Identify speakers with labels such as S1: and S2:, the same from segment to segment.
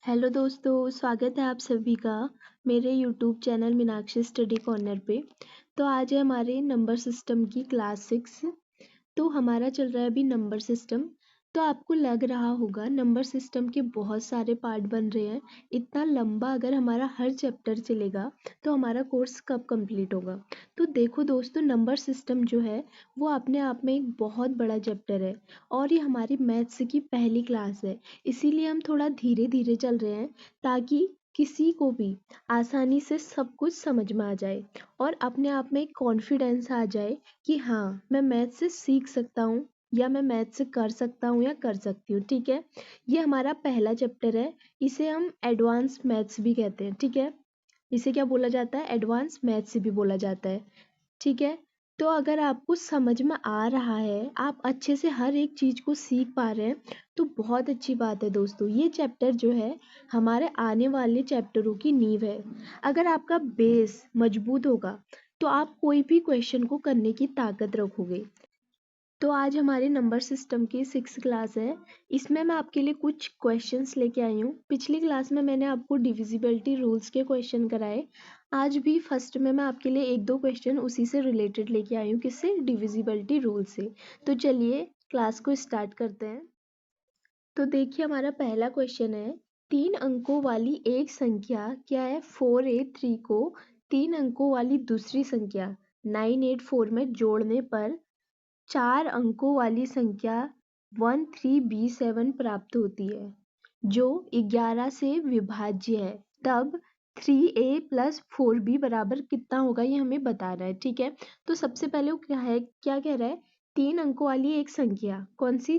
S1: Hello दोस्तों, स्वागत है आप सभी का मेरे YouTube channel Meenakshi study corner पे। तो आज है हमारे नंबर सिस्टम की क्लास 6। तो हमारा चल रहा है अभी नंबर सिस्टम। तो आपको लग रहा होगा नंबर सिस्टम के बहुत सारे पार्ट बन रहे हैं। इतना लंबा अगर हमारा हर चैप्टर चलेगा तो हमारा कोर्स कब कंप्लीट होगा। तो देखो दोस्तों, नंबर सिस्टम जो है वो अपने आप में एक बहुत बड़ा चैप्टर है और ये हमारी मैथ्स की पहली क्लास है। इसीलिए हम थोड़ा धीरे धीरे चल रहे हैं ताकि किसी को भी आसानी से सब कुछ समझ में आ जाए और अपने आप में एक कॉन्फिडेंस आ जाए कि हाँ, मैं मैथ से सीख सकता हूँ या मैं मैथ से कर सकता हूँ या कर सकती हूँ। ठीक है, ये हमारा पहला चैप्टर है। इसे हम एडवांस मैथ्स भी कहते हैं। ठीक है, इसे क्या बोला जाता है? एडवांस मैथ्स भी बोला जाता है। ठीक है, तो अगर आपको समझ में आ रहा है, आप अच्छे से हर एक चीज़ को सीख पा रहे हैं, तो बहुत अच्छी बात है दोस्तों। ये चैप्टर जो है हमारे आने वाले चैप्टरों की नींव है। अगर आपका बेस मजबूत होगा तो आप कोई भी क्वेश्चन को करने की ताकत रखोगे। तो आज हमारे नंबर सिस्टम की 6th क्लास है। इसमें मैं आपके लिए कुछ क्वेश्चंस लेके आई हूँ। पिछली क्लास में मैंने आपको डिविजिबिलिटी रूल्स के क्वेश्चन कराए। आज भी फर्स्ट में मैं आपके लिए एक दो क्वेश्चन उसी से रिलेटेड लेके आई हूँ। किससे? डिविजिबिलिटी रूल से। तो चलिए क्लास को स्टार्ट करते हैं। तो देखिए, हमारा पहला क्वेश्चन है, 3 अंकों वाली एक संख्या क्या है 483 को 3 अंकों वाली दूसरी संख्या 984 में जोड़ने पर 4 अंकों वाली संख्या 13B7 प्राप्त होती है जो 11 से विभाज्य है। तब 3A+4B बराबर कितना होगा, ये हमें बताना है। ठीक है, तो सबसे पहले वो क्या कह रहा है? 3 अंकों वाली एक संख्या, कौन सी?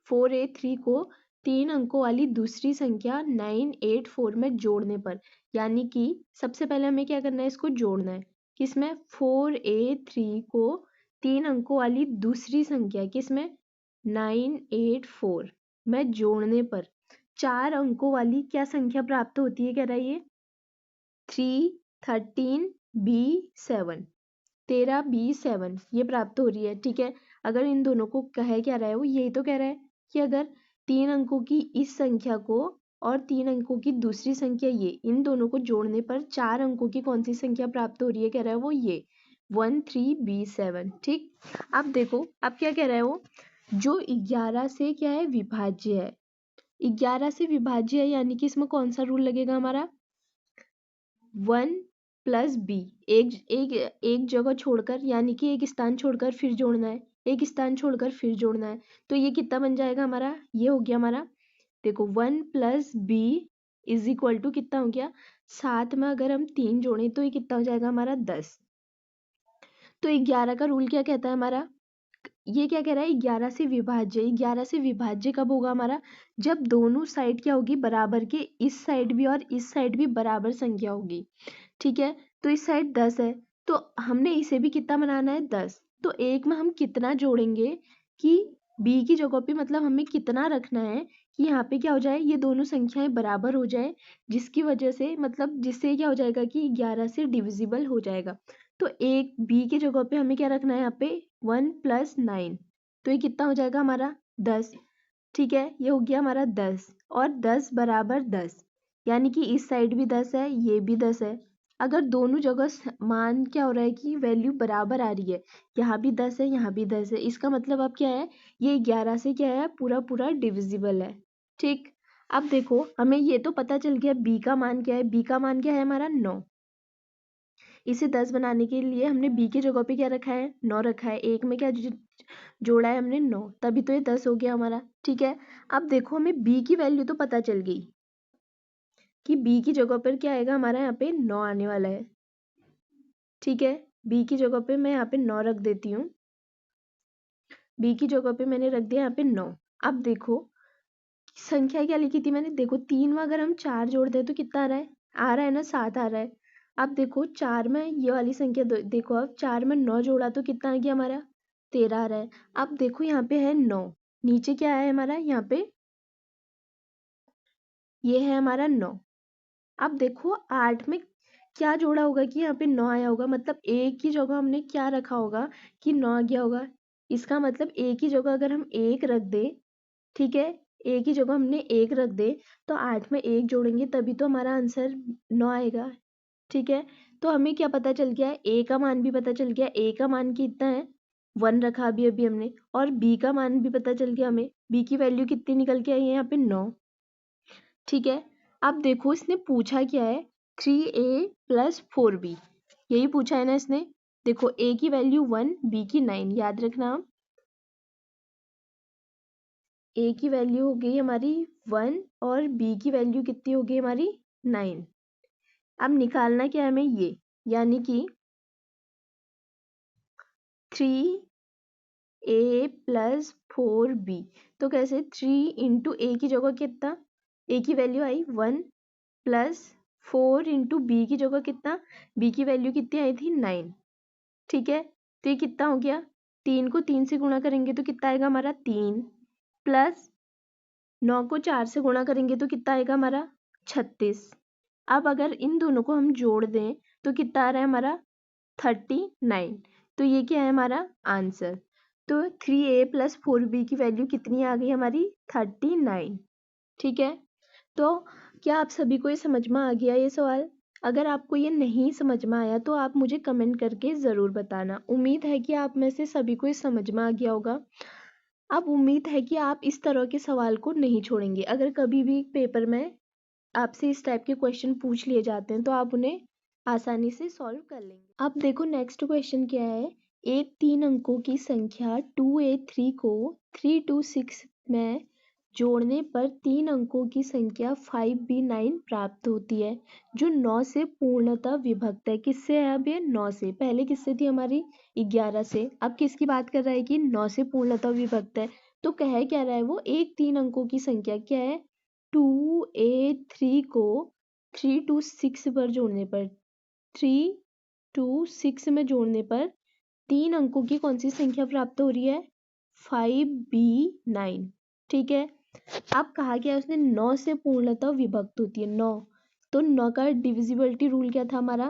S1: 4A3 को 3 अंकों वाली दूसरी संख्या 984 में जोड़ने पर, यानी कि सबसे पहले हमें क्या करना है? इसको जोड़ना है। किसमें? 4A3 को 3 अंकों वाली दूसरी संख्या, किसमें? 984 में जोड़ने पर 4 अंकों वाली क्या संख्या प्राप्त होती है, कह रहा है ये 13B7 13B7 ये प्राप्त हो रही है। ठीक है, अगर इन दोनों को कह क्या रहा है, वो यही तो कह रहा है कि अगर 3 अंकों की इस संख्या को और 3 अंकों की दूसरी संख्या ये, इन दोनों को जोड़ने पर 4 अंकों की कौन सी संख्या प्राप्त हो रही है, कह रहा है वो ये 13B7। ठीक, अब देखो अब क्या कह रहा है वो, जो 11 से क्या है? विभाज्य है। 11 से विभाज्य है, यानी कि इसमें कौन सा रूल लगेगा हमारा? 1+b। एक जगह छोड़कर, यानी कि एक स्थान छोड़कर फिर जोड़ना है, एक स्थान छोड़कर फिर जोड़ना है। तो ये कितना बन जाएगा हमारा? ये हो गया हमारा, देखो 1+b इज इक्वल टू कितना हो गया? 7 में अगर हम 3 जोड़ें तो ये कितना हो जाएगा हमारा? 10। तो 11 का रूल क्या कहता है हमारा? ये क्या कह रहा है? 11 से विभाज्य। 11 से विभाज्य कब होगा हमारा? जब दोनों साइड क्या होगी? बराबर के, इस साइड भी और इस साइड भी बराबर संख्या होगी। ठीक है, तो इस साइड 10 है तो हमने इसे भी कितना बनाना है? 10। तो एक में हम कितना जोड़ेंगे कि b की जगह पे, मतलब हमें कितना रखना है कि यहाँ पे क्या हो जाए, ये दोनों संख्याएं बराबर हो जाए, जिसकी वजह से, मतलब जिससे क्या हो जाएगा कि 11 से डिविजिबल हो जाएगा। तो एक b की जगह पे हमें क्या रखना है यहाँ पे? 1+9। तो ये कितना हो जाएगा हमारा? 10। ठीक है, ये हो गया हमारा 10 और 10 बराबर 10, यानी कि इस साइड भी 10 है, ये भी 10 है। अगर दोनों जगह मान क्या हो रहा है कि वैल्यू बराबर आ रही है, यहाँ भी 10 है, यहाँ भी 10 है, इसका मतलब अब क्या है? ये 11 से क्या है? पूरा पूरा डिविजिबल है। ठीक, अब देखो हमें ये तो पता चल गया b का मान क्या है। b का मान क्या है हमारा? 9। इसे 10 बनाने के लिए हमने b की जगह पे क्या रखा है? 9 रखा है। एक में क्या जोड़ा है हमने? 9, तभी तो ये 10 हो गया हमारा। ठीक है, अब देखो हमें b की वैल्यू तो पता चल गई कि b की जगह पर क्या आएगा हमारा? यहाँ पे 9 आने वाला है। ठीक है, b की जगह पे मैं यहाँ पे 9 रख देती हूँ। b की जगह पे मैंने रख दिया यहाँ पे 9। अब देखो संख्या क्या लिखी थी मैंने? देखो 3 में अगर हम 4 जोड़ दें तो कितना आ रहा है ना? 7 आ रहा है। अब देखो 4 में ये वाली संख्या देखो, अब 4 में 9 जोड़ा तो कितना आ गया हमारा? 13 आ रहा है। अब देखो यहाँ पे है 9, नीचे क्या है हमारा? यहाँ पे ये है हमारा 9। अब देखो 8 में क्या जोड़ा होगा कि यहाँ पे 9 आया होगा, मतलब एक की जगह हमने क्या रखा होगा कि 9 आ गया होगा। इसका मतलब एक की जगह अगर हम 1 रख दे, ठीक है, ए की जगह हमने 1 रख दे तो 8 में 1 जोड़ेंगे तभी तो हमारा आंसर 9 आएगा। ठीक है, तो हमें क्या पता चल गया, ए का मान भी पता चल गया। ए का मान कितना है, 1 रखा अभी अभी हमने, और बी का मान भी पता चल गया हमें। बी की वैल्यू कितनी निकल के आई है यहाँ पे, 9। ठीक है, अब देखो इसने पूछा क्या है, 3a + 4b, यही पूछा है ना इसने। देखो a की वैल्यू 1, b की 9, याद रखना आप। a की वैल्यू हो गई हमारी 1 और b की वैल्यू कितनी हो गई हमारी 9। अब निकालना क्या है हमें ये, यानी कि 3a + 4b। तो कैसे, 3 इंटू ए की जगह कितना, ए की वैल्यू आई 1 + 4 इंटू बी की जगह कितना, बी की वैल्यू कितनी आई थी 9। ठीक है, तो ये कितना हो गया, 3 को 3 से गुणा करेंगे तो कितना आएगा हमारा 3, प्लस 9 को 4 से गुणा करेंगे तो कितना आएगा हमारा 36। अब अगर इन दोनों को हम जोड़ दें तो कितना आ रहा है हमारा 39। तो ये क्या है हमारा आंसर। तो 3a + 4b की वैल्यू कितनी आ गई हमारी 39। ठीक है, तो क्या आप सभी को ये समझ में आ गया ये सवाल। अगर आपको ये नहीं समझ में आया तो आप मुझे कमेंट करके ज़रूर बताना। उम्मीद है कि आप में से सभी को ये समझ में आ गया होगा। अब उम्मीद है कि आप इस तरह के सवाल को नहीं छोड़ेंगे। अगर कभी भी पेपर में आपसे इस टाइप के क्वेश्चन पूछ लिए जाते हैं तो आप उन्हें आसानी से सॉल्व कर लेंगे। अब देखो नेक्स्ट क्वेश्चन क्या है, एक 3 अंकों की संख्या 2a3 को 326 में जोड़ने पर 3 अंकों की संख्या 5b9 प्राप्त होती है, जो 9 से पूर्णतः विभक्त है। किससे है अब ये, 9 से। पहले किससे थी हमारी, 11 से। अब किसकी बात कर रहा है कि 9 से पूर्णतः विभक्त है। तो कह क्या रहा है वो, एक 3 अंकों की संख्या क्या है, 2a3 को 326 पर जोड़ने पर, 326 में जोड़ने पर 3 अंकों की कौन सी संख्या प्राप्त हो रही है, 5b9। ठीक है, अब कहा गया उसने 9 से पूर्णतः विभक्त होती है, 9। तो 9 का डिविजिबिलिटी रूल क्या था हमारा,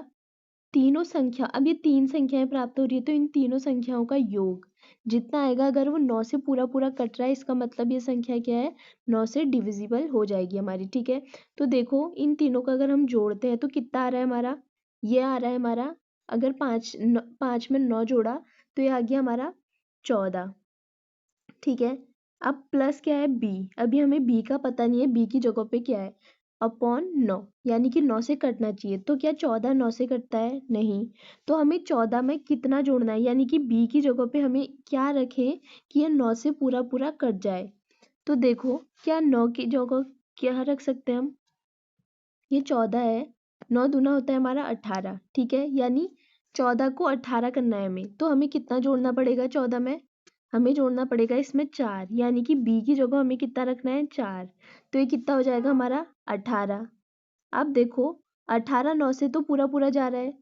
S1: तीनों संख्या, अब ये 3 संख्याएं प्राप्त हो रही है तो इन तीनों संख्याओं का योग जितना आएगा, अगर वो 9 से पूरा पूरा कट रहा है इसका मतलब ये संख्या क्या है, 9 से डिविजिबल हो जाएगी हमारी। ठीक है, तो देखो इन तीनों का अगर हम जोड़ते हैं तो कितना आ रहा है हमारा, ये आ रहा है हमारा, अगर 5 में 9 जोड़ा तो ये आ गया हमारा 14। ठीक है, अब प्लस क्या है b, अभी हमें b का पता नहीं है, b की जगह पे क्या है, अपॉन 9, यानी कि 9 से कटना चाहिए। तो क्या 14 9 से कटता है, नहीं। तो हमें 14 में कितना जोड़ना है, यानी कि b की जगह पे हमें क्या रखें कि ये 9 से पूरा पूरा कट जाए। तो देखो क्या 9 की जगह क्या रख सकते हैं हम, ये 14 है, 9 दूना होता है हमारा 18। ठीक है, यानी 14 को 18 करना है हमें, तो हमें कितना जोड़ना पड़ेगा 14 में, हमें जोड़ना पड़ेगा इसमें 4, यानी कि b की जगह हमें कितना रखना है 4। तो ये कितना हो जाएगा हमारा 18। अब देखो 18 9 से तो पूरा पूरा जा रहा है,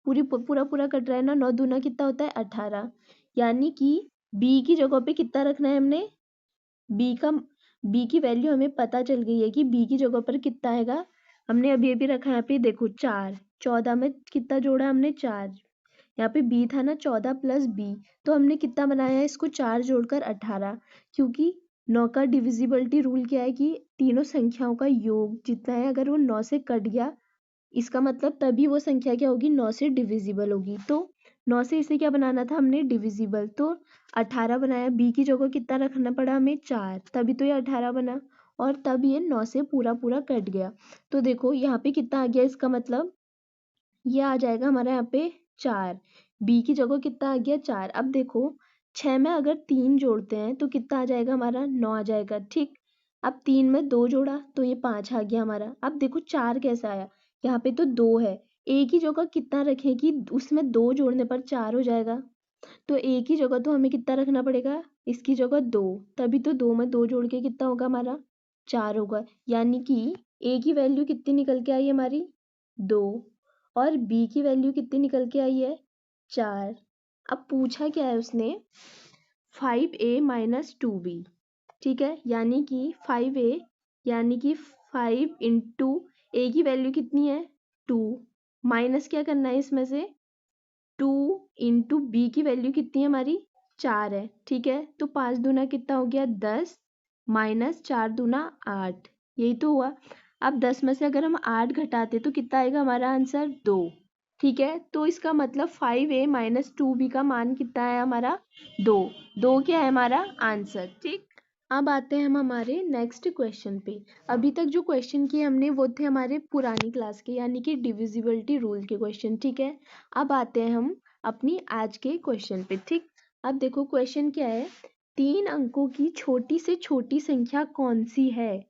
S1: पूरा पूरा कट रहा है ना, 9 दूना कितना होता है 18, यानी कि b की जगह पे कितना रखना है हमने, b का b की वैल्यू हमें पता चल गई है कि b की जगह पर कितना आएगा। हमने अभी अभी रखा है यहाँ पे, देखो 4, 14 में कितना जोड़ा हमने 4, यहाँ पे b था ना 14 + b, तो हमने कितना बनाया है इसको 4 जोड़कर 18, क्योंकि 9 का डिविजिबिलिटी रूल क्या है कि तीनों संख्याओं का योग जितना है अगर वो 9 से कट गया इसका मतलब तभी वो संख्या क्या होगी, 9 से डिविजिबल होगी। तो 9 से इसे क्या बनाना था हमने, डिविजिबल। तो 18 बनाया, b की जगह कितना रखना पड़ा हमें 4, तभी तो ये 18 बना, और तब ये 9 से पूरा पूरा कट गया। तो देखो यहाँ पे कितना आ गया, इसका मतलब ये आ जाएगा हमारा यहाँ पे 4, b की जगह कितना आ गया 4। अब देखो 6 में अगर 3 जोड़ते हैं तो कितना आ जाएगा हमारा, 9 आ जाएगा। ठीक, अब 3 में 2 जोड़ा तो ये 5 आ गया हमारा। अब देखो 4 कैसा आया, यहाँ पे तो 2 है, a की जगह कितना रखें कि उसमें 2 जोड़ने पर 4 हो जाएगा। तो a की जगह तो हमें कितना रखना पड़ेगा, इसकी जगह 2, तभी तो 2 में 2 जोड़ के कितना होगा हमारा 4 होगा, यानी कि a की वैल्यू कितनी निकल के आई हमारी 2, और b की वैल्यू कितनी निकल के आई है 4। अब पूछा क्या है उसने, 5a - 2b। ठीक है, यानी कि 5a, यानी कि 5 इंटू ए की वैल्यू कितनी है 2, माइनस क्या करना है इसमें से 2 इंटू बी की वैल्यू कितनी है हमारी 4 है। ठीक है, तो 5 दूना कितना हो गया 10, माइनस 4 दूना 8, यही तो हुआ। अब 10 में से अगर हम 8 घटाते तो कितना आएगा हमारा आंसर 2। ठीक है, तो इसका मतलब 5a माइनस 2b का मान कितना है हमारा 2। 2 क्या है हमारा आंसर। ठीक, अब आते हैं हम हमारे नेक्स्ट क्वेश्चन पे। अभी तक जो क्वेश्चन किए हमने वो थे हमारे पुरानी क्लास के, यानी कि डिविजिबिलिटी रूल के क्वेश्चन। ठीक है, अब आते हैं हम अपनी आज के क्वेश्चन पे। ठीक, अब देखो क्वेश्चन क्या है, 3 अंकों की छोटी से छोटी संख्या कौन सी है।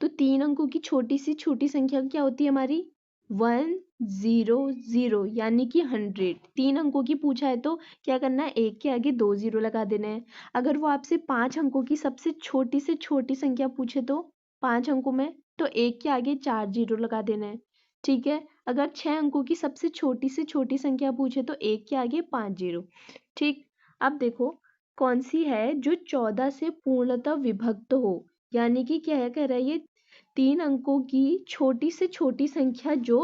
S1: तो 3 अंकों की छोटी से छोटी संख्या क्या होती है हमारी 100, यानी कि 100। 3 अंकों की पूछा है तो क्या करना है, एक के आगे 2 0 लगा देना है। अगर वो आपसे 5 अंकों की सबसे छोटी से छोटी संख्या पूछे तो 5 अंकों में, तो एक के आगे 4 0 लगा देना है। ठीक है, अगर 6 अंकों की सबसे छोटी संख्या पूछे तो एक के आगे 5 0। ठीक, अब देखो कौन सी है जो 14 से पूर्णतः विभक्त हो, यानी कि क्या कह रहा है ये 3 अंकों की छोटी से छोटी संख्या जो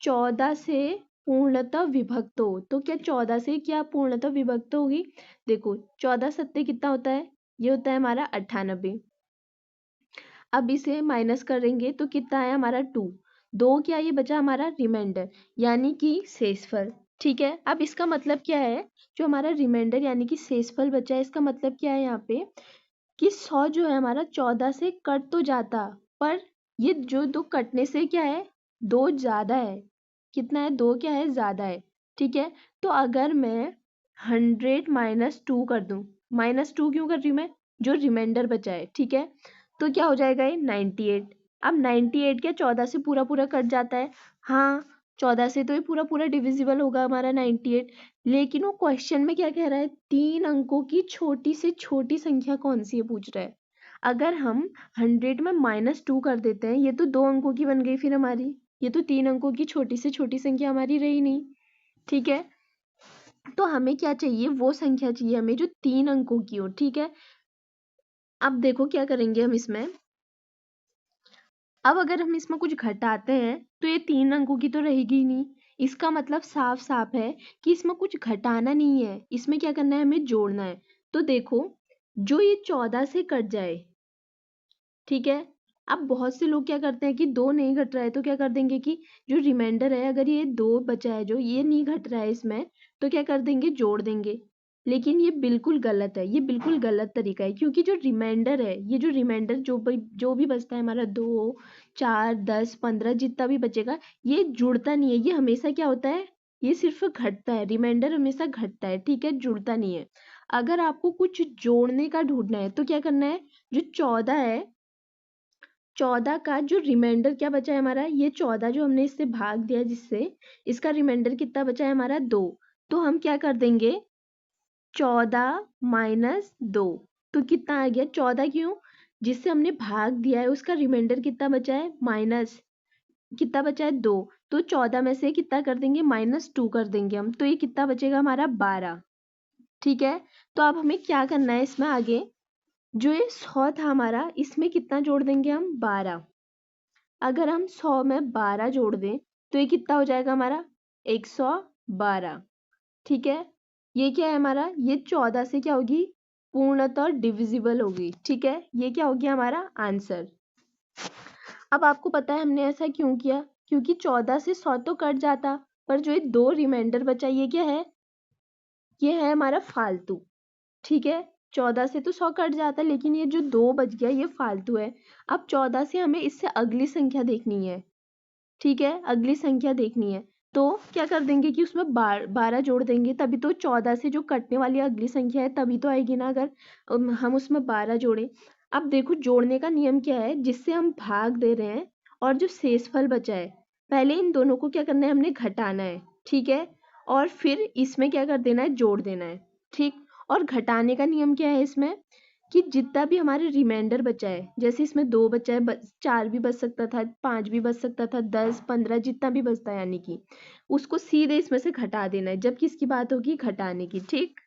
S1: 14 से पूर्णतः विभक्त हो। तो क्या 14 से क्या पूर्णतः विभक्त होगी, देखो 14 सत्ते कितना होता है, ये होता है हमारा 98। अब इसे माइनस करेंगे तो कितना है हमारा 2। 2 क्या ये बचा हमारा रिमाइंडर, यानी कि शेषफल। ठीक है, अब इसका मतलब क्या है, जो हमारा रिमाइंडर यानी कि शेषफल बचा है, इसका मतलब क्या है यहाँ पे कि 100 जो है हमारा 14 से कट तो जाता, पर ये जो 2 कटने से क्या है 2 ज्यादा है। कितना है 2 क्या है ज्यादा है। ठीक है, तो अगर मैं 100 माइनस 2 कर दूं, माइनस 2 क्यों कर रही हूँ मैं, जो रिमाइंडर बचा है। ठीक है, तो क्या हो जाएगा ये 98। अब 98 क्या 14 से पूरा पूरा कट जाता है, हाँ 14 से तो ये पूरा पूरा डिविजिबल होगा हमारा 98। लेकिन वो क्वेश्चन में क्या कह रहा है, 3 अंकों की छोटी से छोटी संख्या कौन सी है पूछ रहा है। अगर हम 100 में माइनस 2 कर देते हैं, ये तो 2 अंकों की बन गई फिर हमारी, ये तो 3 अंकों की छोटी से छोटी संख्या हमारी रही नहीं। ठीक है, तो हमें क्या चाहिए, वो संख्या चाहिए हमें जो 3 अंकों की हो। ठीक है, अब देखो क्या करेंगे हम इसमें, अब अगर हम इसमें कुछ घटाते हैं तो ये 3 अंकों की तो रहेगी ही नहीं। इसका मतलब साफ साफ है कि इसमें कुछ घटाना नहीं है, इसमें क्या करना है हमें जोड़ना है। तो देखो जो ये 14 से कट जाए, ठीक है, अब बहुत से लोग क्या करते हैं कि 2 नहीं घट रहा है तो क्या कर देंगे कि जो रिमाइंडर है, अगर ये 2 बचा है जो ये नहीं घट रहा है इसमें, तो क्या कर देंगे जोड़ देंगे। लेकिन ये बिल्कुल गलत है, ये बिल्कुल गलत तरीका है, क्योंकि जो रिमाइंडर है, ये जो रिमाइंडर जो भी बचता है हमारा 2 4 10 15 जितना भी बचेगा, ये जुड़ता नहीं है, ये हमेशा क्या होता है, ये सिर्फ घटता है। रिमाइंडर हमेशा घटता है, ठीक है, जुड़ता नहीं है। अगर आपको कुछ जोड़ने का ढूंढना है तो क्या करना है, जो 14 है, 14 का जो रिमाइंडर क्या बचा है हमारा, ये 14 जो हमने इससे भाग दिया जिससे, इसका रिमाइंडर कितना बचा है हमारा 2। तो हम क्या कर देंगे 14 माइनस 2, तो कितना आ गया 14, क्यों, जिससे हमने भाग दिया है उसका रिमाइंडर कितना बचा है माइनस, कितना बचा है 2। तो 14 में से कितना कर देंगे -2 कर देंगे हम, तो ये कितना बचेगा हमारा 12। ठीक है, तो अब हमें क्या करना है इसमें आगे, जो ये 100 था हमारा, इसमें कितना जोड़ देंगे हम 12। अगर हम 100 में 12 जोड़ दें तो ये कितना हो जाएगा हमारा 112। ठीक है, ये क्या है हमारा, ये 14 से क्या होगी पूर्णतः डिविजिबल होगी। ठीक है, ये क्या हो गया हमारा आंसर। अब आपको पता है हमने ऐसा क्यों किया, क्योंकि 14 से 100 तो कट जाता, पर जो ये 2 रिमाइंडर बचा ये क्या है, ये है हमारा फालतू। ठीक है, 14 से तो 100 कट जाता है, लेकिन ये जो 2 बच गया ये फालतू है। अब 14 से हमें इससे अगली संख्या देखनी है। ठीक है, अगली संख्या देखनी है, तो क्या कर देंगे कि उसमें 12 जोड़ देंगे, तभी तो 14 से जो कटने वाली अगली संख्या है तभी तो आएगी ना, अगर हम उसमें 12 जोड़े। अब देखो जोड़ने का नियम क्या है, जिससे हम भाग दे रहे हैं और जो शेषफल बचा है, पहले इन दोनों को क्या करना है हमने घटाना है। ठीक है, और फिर इसमें क्या कर देना है जोड़ देना है। ठीक, और घटाने का नियम क्या है इसमें, कि जितना भी हमारे रिमाइंडर बचा है, जैसे इसमें 2 बचा है, 4 भी बच सकता था, 5 भी बच सकता था, 10 15 जितना भी बचता है, यानी कि उसको सीधे इसमें से घटा देना है जब किसकी बात होगी घटाने की। ठीक,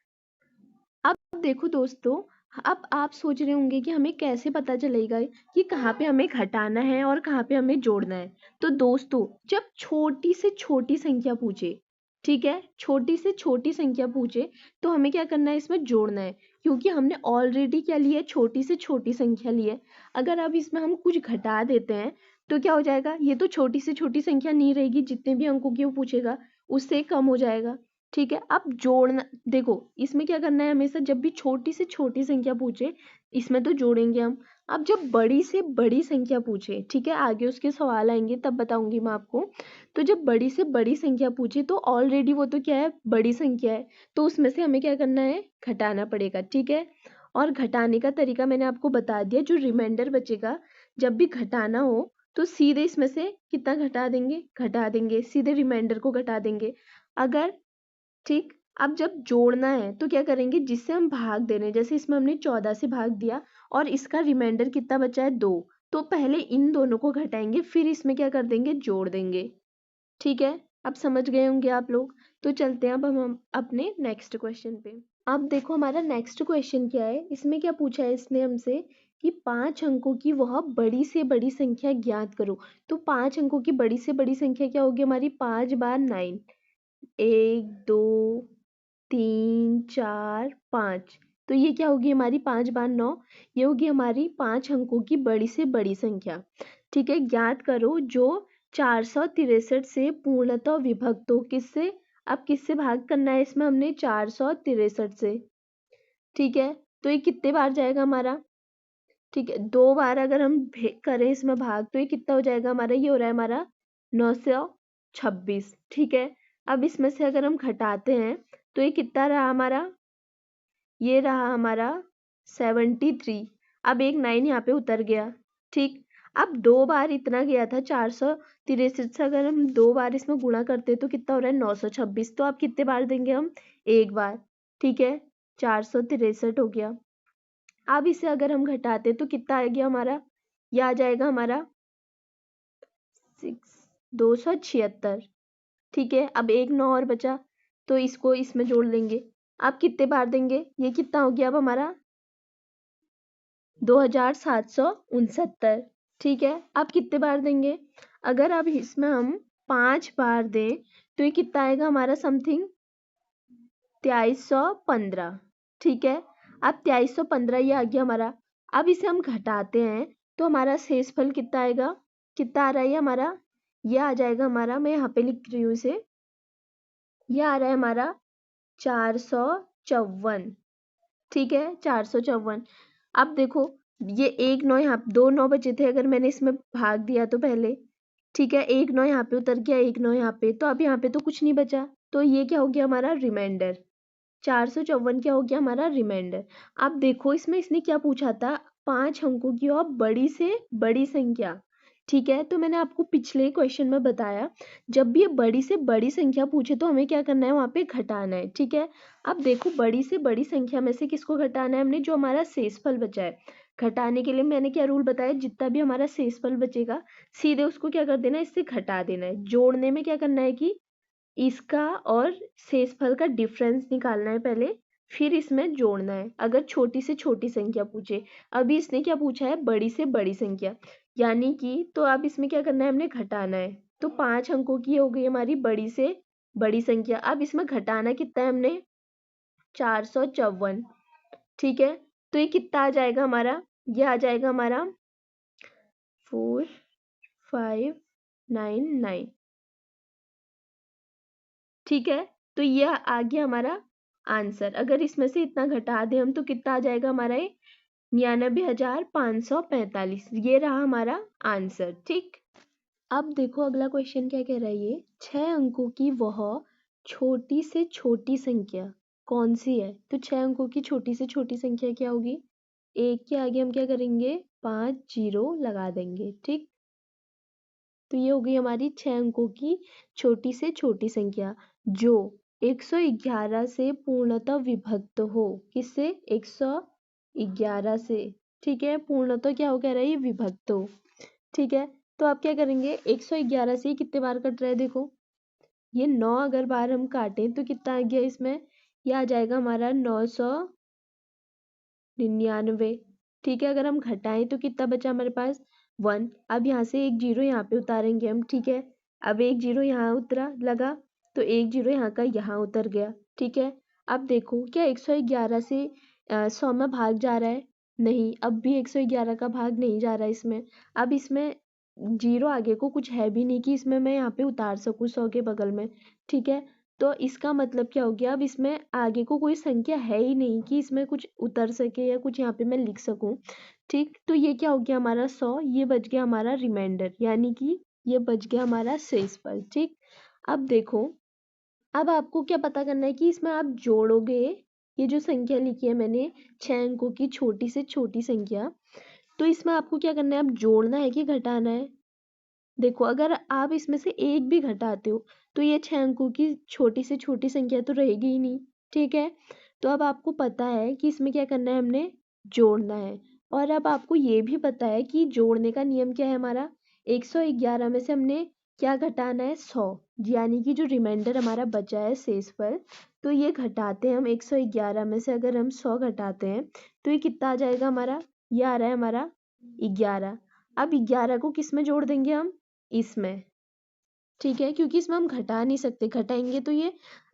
S1: अब देखो दोस्तों, अब आप सोच रहे होंगे कि हमें कैसे पता चलेगा कि कहाँ पे हमें घटाना है और कहाँ पे हमें जोड़ना है। तो दोस्तों जब छोटी से छोटी संख्या पूछे, ठीक है, छोटी से छोटी संख्या पूछे, तो हमें क्या करना है इसमें जोड़ना है। क्योंकि हमने ऑलरेडी क्या लिया है, छोटी से छोटी संख्या ली है। अगर अब इसमें हम कुछ घटा देते हैं तो क्या हो जाएगा, ये तो छोटी से छोटी संख्या नहीं रहेगी, जितने भी अंकों की वो पूछेगा उससे कम हो जाएगा। ठीक है, अब जोड़ना, देखो इसमें क्या करना है, हमेशा जब भी छोटी से छोटी संख्या पूछे इसमें तो जोड़ेंगे हम। अब जब बड़ी से बड़ी संख्या पूछे, ठीक है, आगे उसके सवाल आएंगे तब बताऊंगी मैं आपको। तो जब बड़ी से बड़ी संख्या पूछे तो ऑलरेडी वो तो क्या है, बड़ी संख्या है, तो उसमें से हमें क्या करना है, घटाना पड़ेगा। ठीक है, और घटाने का तरीका मैंने आपको बता दिया। जो रिमाइंडर बचेगा जब भी घटाना हो तो सीधे इसमें से कितना घटा देंगे, सीधे रिमाइंडर को घटा देंगे। अगर, ठीक, अब जब जोड़ना है तो क्या करेंगे, जिससे हम भाग दे रहे हैं, जैसे इसमें हमने 14 से भाग दिया और इसका रिमाइंडर कितना बचा है, 2, तो पहले इन दोनों को घटाएंगे फिर इसमें क्या कर देंगे, जोड़ देंगे। ठीक है, अब समझ गए होंगे आप लोग। तो चलते हैं अब हम अपने नेक्स्ट क्वेश्चन पे। अब देखो हमारा नेक्स्ट क्वेश्चन क्या है, इसमें क्या पूछा है इसने हमसे कि 5 अंकों की वह बड़ी से बड़ी संख्या ज्ञात करो। तो 5 अंकों की बड़ी से बड़ी संख्या क्या होगी हमारी, 5 बार 9, 1 2 3 4 5, तो ये क्या होगी हमारी 5 बार 9, ये होगी हमारी 5 अंकों की बड़ी से बड़ी संख्या। ठीक है, ज्ञात करो जो 463 से पूर्णतः विभक्त हो। किससे, अब किससे भाग करना है इसमें हमने, 463 से। ठीक है, तो ये कितने बार जाएगा हमारा, ठीक है, 2 बार अगर हम करें इसमें भाग तो ये कितना हो जाएगा हमारा, ये हो रहा है हमारा 926। ठीक है, अब इसमें से अगर हम घटाते हैं तो ये कितना रहा हमारा, ये रहा हमारा 73। अब एक 9 यहाँ पे उतर गया। ठीक, अब 2 बार इतना गया था 463 से, अगर हम 2 बार इसमें गुणा करते तो कितना हो रहा है 926, तो अब कितने बार देंगे हम, एक बार। ठीक है, 463 हो गया। अब इसे अगर हम घटाते तो कितना आ गया हमारा, यह आ जाएगा हमारा 276। ठीक है, अब एक 9 और बचा तो इसको इसमें जोड़ लेंगे। अब कितने बार देंगे, ये कितना हो गया अब हमारा 2769। ठीक है, अब कितने बार देंगे, अगर अब इसमें हम 5 बार दें तो ये कितना आएगा हमारा, समथिंग 2315। ठीक है, अब 2315 ये आ गया हमारा। अब इसे हम घटाते हैं तो हमारा शेषफल कितना आएगा, कितना आ रहा है हमारा, ये आ जाएगा हमारा, मैं यहाँ पे लिख रही हूँ इसे, ये आ रहा है हमारा 454। ठीक है, 454। अब देखो ये एक 9 यहाँ, 2 9 बचे थे, अगर मैंने इसमें भाग दिया तो पहले, ठीक है, एक 9 यहाँ पे उतर गया, एक 9 यहाँ पे, तो अब यहाँ पे तो कुछ नहीं बचा, तो ये क्या हो गया हमारा रिमाइंडर, 454 क्या हो गया हमारा रिमाइंडर। अब देखो इसमें इसने क्या पूछा था, 5 अंकों की और बड़ी से बड़ी संख्या। ठीक है, तो मैंने आपको पिछले क्वेश्चन में बताया, जब भी ये बड़ी से बड़ी संख्या पूछे तो हमें क्या करना है, वहां पे घटाना है। ठीक है, अब देखो बड़ी से बड़ी संख्या में से किसको घटाना है हमने, जो हमारा शेषफल बचा है। घटाने के लिए मैंने क्या रूल बताया, जितना भी हमारा शेषफल बचेगा सीधे उसको क्या कर देना है, इससे घटा देना है। जोड़ने में क्या करना है कि इसका और शेषफल का डिफरेंस निकालना है पहले, फिर इसमें जोड़ना है, अगर छोटी से छोटी संख्या पूछे। अभी इसने क्या पूछा है, बड़ी से बड़ी संख्या, यानी कि तो अब इसमें क्या करना है, हमने घटाना है। तो 5 अंकों की हो गई हमारी बड़ी से बड़ी संख्या। अब इसमें घटाना कितना है हमने, 454। ठीक है, तो ये कितना आ जाएगा हमारा, ये आ जाएगा हमारा 4599। ठीक है, तो ये आ गया हमारा आंसर। अगर इसमें से इतना घटा दें हम तो कितना आ जाएगा हमारा, ये 99,545, ये रहा हमारा आंसर। ठीक, अब देखो अगला क्वेश्चन क्या कह रहा है, ये 6 अंकों की वह छोटी से छोटी संख्या कौन सी है। तो 6 अंकों की छोटी से छोटी संख्या क्या होगी, एक के आगे हम क्या करेंगे, 5 जीरो लगा देंगे। ठीक, तो ये हो गई हमारी 6 अंकों की छोटी से छोटी संख्या जो 111 से पूर्णतः विभक्त हो। किससे, 111 से। ठीक है, पूर्णतः क्या हो कह रहा है, ये विभक्त हो। ठीक है, तो आप क्या करेंगे, 111 से कितने बार कट रहा है, देखो ये 9 अगर बार हम काटें तो कितना आ गया इसमें, ये आ जाएगा हमारा 999। ठीक है, अगर हम घटाएं तो कितना बचा हमारे पास, 1। अब यहाँ से एक जीरो यहाँ पे उतारेंगे हम। ठीक है, अब एक जीरो यहाँ उतरा लगा तो एक जीरो यहाँ का यहाँ उतर गया। ठीक है, अब देखो क्या 111 से 100 में भाग जा रहा है? नहीं, अब भी 111 का भाग नहीं जा रहा है इसमें। अब इसमें जीरो आगे को कुछ है भी नहीं कि इसमें मैं यहाँ पे उतार सकूँ 100 के बगल में, ठीक है। तो इसका मतलब क्या हो गया, अब इसमें आगे को कोई संख्या है ही नहीं कि इसमें कुछ उतर सके या कुछ यहाँ पे मैं लिख सकूँ, ठीक। तो ये क्या हो गया हमारा 100, ये बच गया हमारा रिमाइंडर, यानी कि ये बच गया हमारा शेषफल, ठीक। अब देखो, अब आपको क्या पता करना है कि इसमें आप जोड़ोगे, ये जो संख्या लिखी है मैंने 6 अंकों की छोटी से छोटी संख्या, तो इसमें आपको क्या करना है, अब जोड़ना है कि घटाना है। देखो, अगर आप इसमें से एक भी घटाते हो तो ये 6 अंकों की छोटी से छोटी संख्या तो रहेगी ही नहीं, ठीक है। तो अब आपको पता है कि इसमें क्या करना है, हमने जोड़ना है। और अब आपको ये भी पता है कि जोड़ने का नियम क्या है हमारा, 111 में से हमने क्या घटाना है, 100, यानी कि जो रिमाइंडर हमारा बचा है शेषफल, तो ये घटाते हैं हम 111 में से, अगर हम 100 घटाते हैं तो ये कितना आ जाएगा हमारा, ये आ रहा है हमारा 11। अब 11 को किस में जोड़ देंगे हम, इसमें, ठीक है, क्योंकि इसमें हम घटा नहीं सकते, घटाएंगे तो ये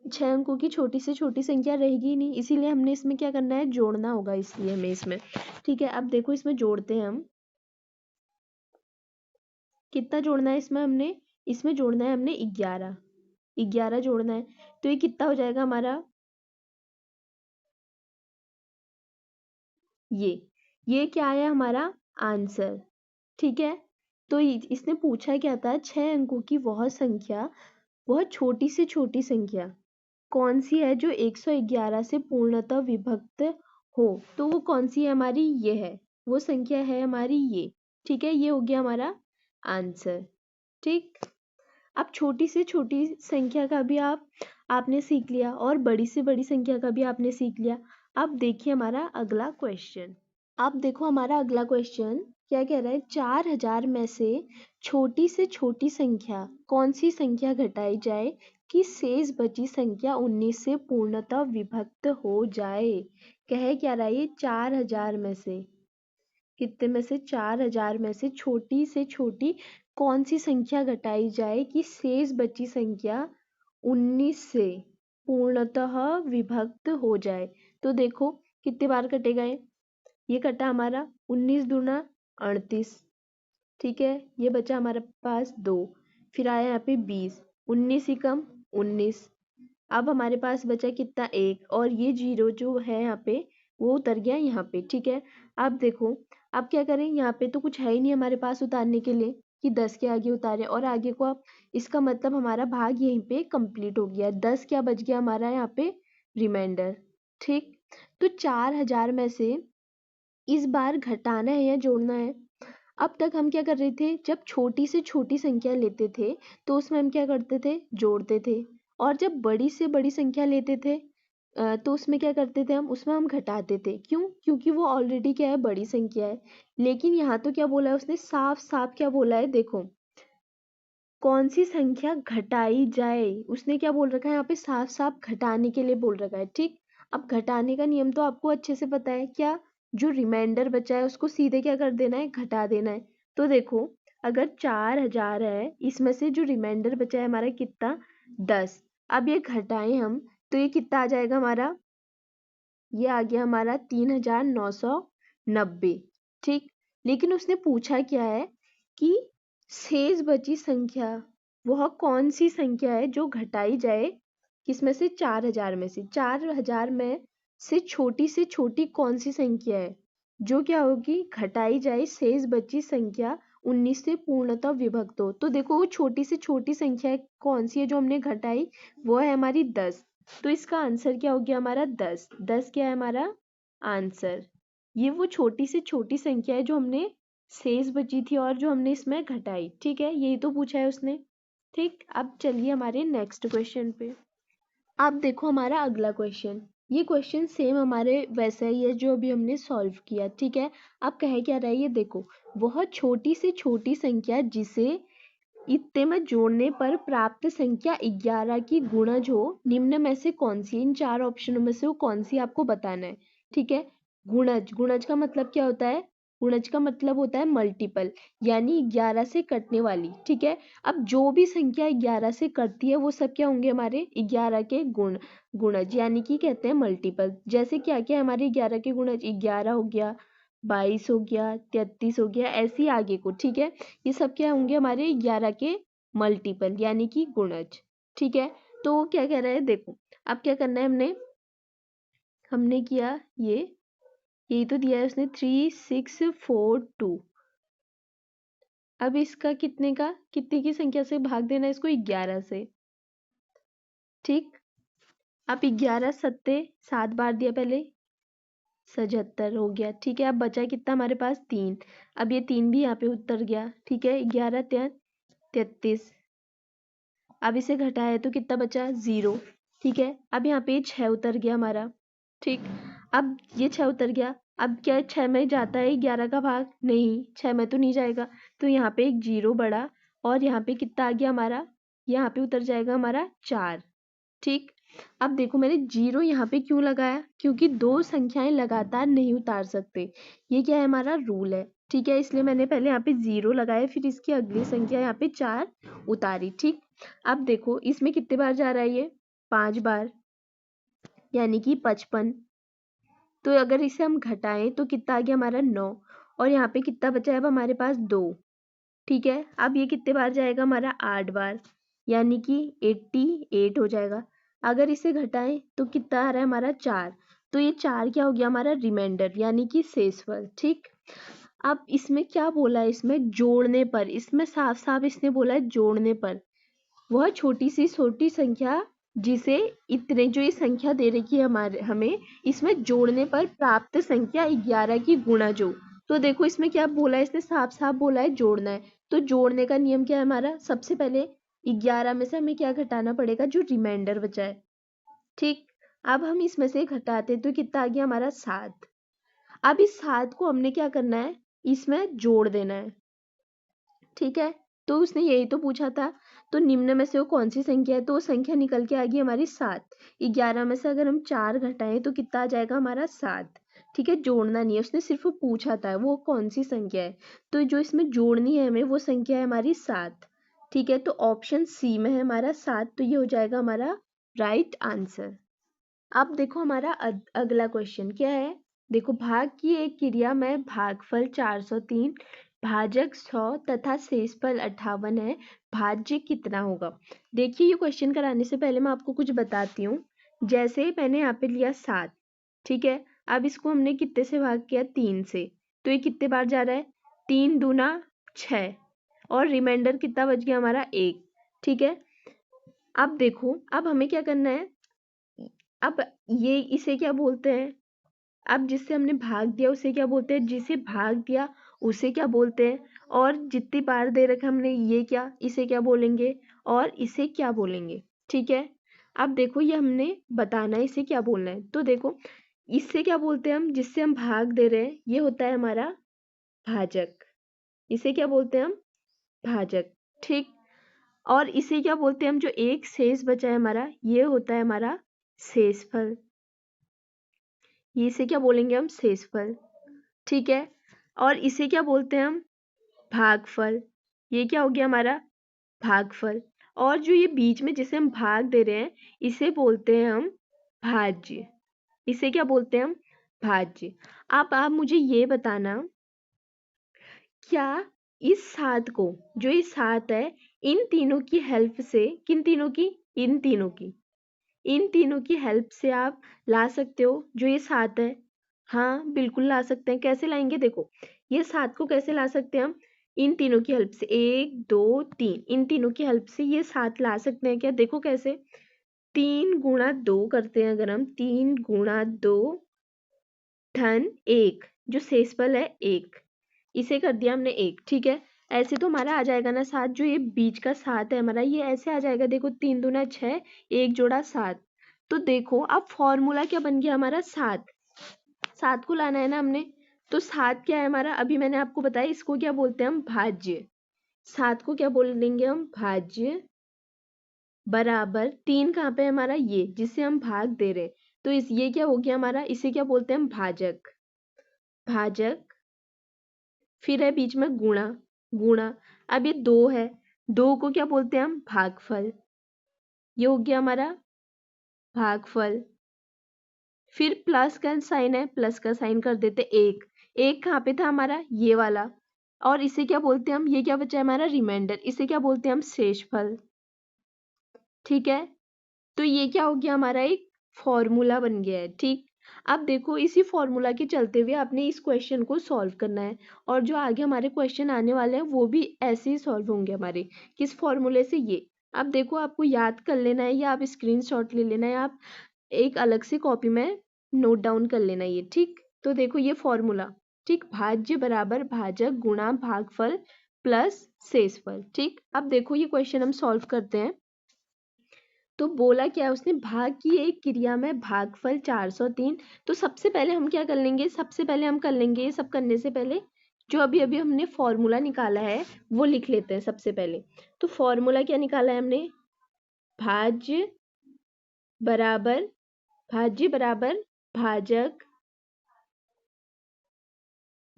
S1: 6 अंकों की छोटी से छोटी संख्या रहेगी ही नहीं, इसीलिए हमने इसमें क्या करना है, जोड़ना होगा, इसलिए हमें इसमें, ठीक है। अब देखो, इसमें जोड़ते हैं हम, कितना जोड़ना है इसमें हमने, इसमें जोड़ना है हमने 11, 11 जोड़ना है, तो ये कितना हो जाएगा हमारा, ये क्या है हमारा आंसर, ठीक है। तो इसने पूछा क्या था, 6 अंकों की वह संख्या, वह छोटी से छोटी संख्या कौन सी है जो 111 से पूर्णतः विभक्त हो, तो वो कौन सी है हमारी, ये है, वो संख्या है हमारी ये, ठीक है। ये हो गया हमारा आंसर, ठीक। अब छोटी से छोटी संख्या का भी आपने सीख लिया और बड़ी से बड़ी संख्या का भी आपने सीख लिया। अब देखिए हमारा अगला क्वेश्चन, अब देखो हमारा अगला क्वेश्चन क्या कह रहा है, 4000 में से छोटी संख्या कौन सी संख्या घटाई जाए कि शेष बची संख्या 19 से पूर्णतः विभक्त हो जाए। कह क्या रहा है ये, 4000 में से, कितने में से, 4000 में से छोटी कौन सी संख्या घटाई जाए कि शेष बची संख्या 19 से पूर्णतः विभक्त हो जाए। तो देखो कितने बार कटेगा ये कटा हमारा 19 दूना 38, ठीक है, ये बचा हमारे पास 2, फिर आया यहाँ पे 20, 19 ही कम 19, अब हमारे पास बचा कितना, 1, और ये जीरो जो है यहाँ पे वो उतर गया यहाँ पे, ठीक है। अब देखो, अब क्या करें, यहाँ पे तो कुछ है ही नहीं हमारे पास उतारने के लिए कि 10 के आगे उतारे, और आगे को अब इसका मतलब हमारा भाग यहीं पे कंप्लीट हो गया, 10 क्या बच गया हमारा यहाँ पे, रिमाइंडर, ठीक। तो 4000 में से इस बार घटाना है या जोड़ना है। अब तक हम क्या कर रहे थे, जब छोटी से छोटी संख्या लेते थे तो उसमें हम क्या करते थे, जोड़ते थे, और जब बड़ी से बड़ी संख्या लेते थे तो उसमें क्या करते थे हम, उसमें हम घटाते थे, क्यों, क्योंकि वो ऑलरेडी क्या है, बड़ी संख्या है। लेकिन यहाँ तो क्या बोला है उसने, साफ साफ क्या बोला है, देखो कौन सी संख्या घटाई जाए, उसने क्या बोल रखा है यहाँ पे, साफ साफ घटाने के लिए बोल रखा है, ठीक। अब घटाने का नियम तो आपको अच्छे से पता है, क्या, जो रिमाइंडर बचा है उसको सीधे क्या कर देना है, घटा देना है। तो देखो, अगर 4000 है, इसमें से जो रिमाइंडर बचा है हमारा कितना, 10, अब ये घटाएं हम तो ये कितना आ जाएगा हमारा, ये आ गया हमारा 3990, ठीक। लेकिन उसने पूछा क्या है कि शेष बची संख्या वह कौन सी संख्या है जो घटाई जाए, किसमें से, 4000 में से, 4000 में से छोटी कौन सी संख्या है जो क्या होगी, घटाई जाए शेष बची संख्या 19 से पूर्णतः विभक्त हो। तो देखो वो छोटी से छोटी संख्या कौन सी है जो हमने घटाई, वो है हमारी 10, तो इसका आंसर क्या हो गया हमारा, 10, 10 क्या है हमारा आंसर। ये वो छोटी से छोटी संख्या है जो हमने शेष बची थी और जो हमने इसमें घटाई, ठीक है, यही तो पूछा है उसने, ठीक। अब चलिए हमारे नेक्स्ट क्वेश्चन पे, अब देखो हमारा अगला क्वेश्चन, ये क्वेश्चन सेम हमारे वैसा ही है जो अभी हमने सॉल्व किया, ठीक है। अब कह क्या रहा है ये देखो, वह छोटी से छोटी संख्या जिसे इतने में जोड़ने पर प्राप्त संख्या 11 की गुणज हो, निम्न में से कौन सी, इन 4 ऑप्शनों में से वो कौन सी आपको बताना है, ठीक है। गुणज, गुणज का मतलब क्या होता है, गुणज का मतलब होता है मल्टीपल, यानी 11 से कटने वाली। ठीक है, अब जो भी संख्या 11 से कटती है वो सब क्या होंगे, हमारे 11 के गुणज, यानी कि कहते हैं मल्टीपल। जैसे क्या क्या है हमारे 11 के गुणज, 11 हो गया, 22 हो गया, 33 हो गया, ऐसे ही आगे को। ठीक है, ये सब क्या होंगे हमारे 11 के मल्टीपल यानी कि गुणज। ठीक है, तो वो क्या कह रहा है, देखो अब क्या करना है, हमने किया यही तो दिया है उसने, 3642। अब इसका कितने की संख्या से भाग देना है इसको, 11 से। ठीक, अब 11 सत्ते 7 बार दिया पहले, 77 हो गया। ठीक है, अब बचा कितना हमारे पास, 3। अब ये 3 भी यहाँ पे उतर गया। ठीक है, 11 3 33। अब इसे घटाया तो कितना बचा, 0। ठीक है, अब यहाँ पे 6 उतर गया हमारा। ठीक, अब ये 6 उतर गया। अब क्या 6 में जाता है 11 का भाग, नहीं 6 में तो नहीं जाएगा, तो यहाँ पे एक 0 बढ़ा, और यहाँ पे कितना आ गया हमारा, यहाँ पे उतर जाएगा हमारा 4। ठीक, अब देखो मैंने 0 यहाँ पे क्यों लगाया, क्योंकि दो संख्याएं लगातार नहीं उतार सकते, ये क्या है हमारा रूल है। ठीक है, इसलिए मैंने पहले यहाँ पे 0 लगाया, फिर इसकी अगली संख्या यहाँ पे 4 उतारी। ठीक, अब देखो इसमें कितने बार जा रहा है, ये 5 बार, यानी कि 55। तो अगर इसे हम घटाएं तो कितना आ गया हमारा, 9। और यहाँ पे कितना बचा है अब हमारे पास, 2। ठीक है, अब ये कितने बार जाएगा हमारा, 8 बार, यानी कि 88 हो जाएगा। अगर इसे घटाएं तो कितना आ रहा है हमारा, 4। तो ये 4 क्या हो गया हमारा, रिमाइंडर यानी कि शेषफल। ठीक, अब इसमें क्या बोला है, इसमें जोड़ने पर, इसमें साफ साफ इसने बोला है जोड़ने पर, वह छोटी सी छोटी संख्या जिसे इतने, जो ये संख्या दे रखी है हमारे हमें, इसमें जोड़ने पर प्राप्त संख्या 11 की गुणा जो। तो देखो इसमें क्या बोला है, इसने साफ साफ बोला है जोड़ना है। तो जोड़ने का नियम क्या है हमारा, सबसे पहले 11 में से हमें क्या घटाना पड़ेगा, जो रिमाइंडर बचा है। ठीक, अब हम इसमें से घटाते तो कितना आ गया हमारा, 7। अब इस 7 को हमने क्या करना है, इसमें जोड़ देना है। ठीक है, तो उसने यही तो पूछा था, तो निम्न में से वो कौन सी संख्या है, तो वो संख्या निकल के आ गई हमारी 7। 11 में से अगर हम 4 घटाएं तो कितना आ जाएगा हमारा, 7। ठीक है, जोड़ना नहीं है, उसने सिर्फ पूछा था वो कौन सी संख्या है, तो जो इसमें जोड़नी है हमें वो संख्या है हमारी 7। ठीक है, तो ऑप्शन सी में है हमारा 7, तो ये हो जाएगा हमारा राइट आंसर। अब देखो हमारा अगला क्वेश्चन क्या है, देखो भाग की एक क्रिया में भागफल 403, भाजक 100 तथा शेषफल 58 है, भाज्य कितना होगा। देखिए ये क्वेश्चन कराने से पहले मैं आपको कुछ बताती हूँ। जैसे मैंने यहाँ पे लिया 7, ठीक है, अब इसको हमने कितने से भाग किया, 3 से, तो ये कितने बार जा रहा है, 3 दूना 6, और रिमाइंडर कितना बच गया हमारा, 1। ठीक है, अब देखो अब हमें क्या करना है, अब ये इसे क्या बोलते हैं, अब जिससे हमने भाग दिया उसे क्या बोलते हैं, जिसे भाग दिया उसे क्या बोलते हैं, और जितनी बार दे रखा हमने ये क्या, इसे क्या बोलेंगे, और इसे क्या बोलेंगे। ठीक है, अब देखो ये हमने बताना है इसे क्या बोलना है, तो देखो इससे क्या बोलते हैं हम, जिससे हम भाग दे रहे हैं ये होता है हमारा भाजक, इसे क्या बोलते हैं हम, भाजक। ठीक, और इसे क्या बोलते हैं हम, जो एक शेष बचा है हमारा ये होता है हमारा शेषफल, ये इसे क्या बोलेंगे हम, शेषफल। ठीक है, और इसे क्या बोलते हैं हम, भागफल, ये क्या हो गया हमारा, भागफल। और जो ये बीच में जिसे हम भाग दे रहे हैं इसे बोलते हैं हम भाज्य, इसे क्या बोलते हैं हम, भाज्य। अब आप मुझे ये बताना, क्या इस 7 को, जो ये 7 है, इन तीनों की हेल्प से, किन तीनों की, इन तीनों की हेल्प से आप ला सकते हो जो ये 7 है। हाँ बिल्कुल ला सकते हैं, कैसे लाएंगे, देखो ये 7 को कैसे ला सकते हैं हम, इन तीनों की हेल्प से, 1 2 3, इन तीनों की हेल्प से ये 7 ला सकते हैं। क्या, देखो कैसे, 3 गुणा 2 करते हैं अगर हम, 3 गुणा 2 धन 1, जो शेषफल है 1, इसे कर दिया हमने 1। ठीक है, ऐसे तो हमारा आ जाएगा ना 7, जो ये बीच का 7 है हमारा ये ऐसे आ जाएगा, देखो 3 दूना 6, 1 जोड़ा 7। तो देखो अब फॉर्मूला क्या बन गया हमारा, 7, 7 को लाना है ना हमने, तो 7 क्या है हमारा, अभी मैंने आपको बताया इसको क्या बोलते हैं हम, भाज्य। 7 को क्या बोलेंगे हम, भाज्य, बराबर 3 कहाँ पे है हमारा, ये जिससे हम भाग दे रहे हैं, तो इस ये क्या हो गया हमारा, इसे क्या बोलते हैं हम, भाजक, भाजक फिर है बीच में गुणा, गुणा। अब ये 2 है, 2 को क्या बोलते हैं हम, भागफल। ये हो गया हमारा भागफल। फिर प्लस का साइन है, प्लस का साइन कर देते एक। एक कहाँ पे था हमारा, ये वाला। और इसे क्या बोलते हैं हम, ये क्या बचा है हमारा, रिमाइंडर। इसे क्या बोलते हैं हम, शेषफल। ठीक है, तो ये क्या हो गया हमारा, एक फॉर्मूला बन गया है। ठीक, अब देखो इसी फॉर्मूला के चलते हुए आपने इस क्वेश्चन को सॉल्व करना है, और जो आगे हमारे क्वेश्चन आने वाले हैं वो भी ऐसे ही सॉल्व होंगे हमारे, किस फॉर्मूले से, ये। अब देखो आपको याद कर लेना है, या आप स्क्रीनशॉट ले लेना है, आप एक अलग से कॉपी में नोट डाउन कर लेना ये। ठीक, तो देखो ये फॉर्मूला, ठीक, भाज्य बराबर भाजक गुणा भागफल प्लस शेषफल। ठीक, अब देखो ये क्वेश्चन हम सॉल्व करते हैं। तो बोला क्या है उसने, भाग की एक क्रिया में भागफल 403। तो सबसे पहले हम क्या कर लेंगे, सबसे पहले हम कर लेंगे, ये सब करने से पहले जो अभी अभी हमने फॉर्मूला निकाला है वो लिख लेते हैं सबसे पहले। तो फॉर्मूला क्या निकाला है हमने, भाज्य बराबर, भाज्य बराबर भाजक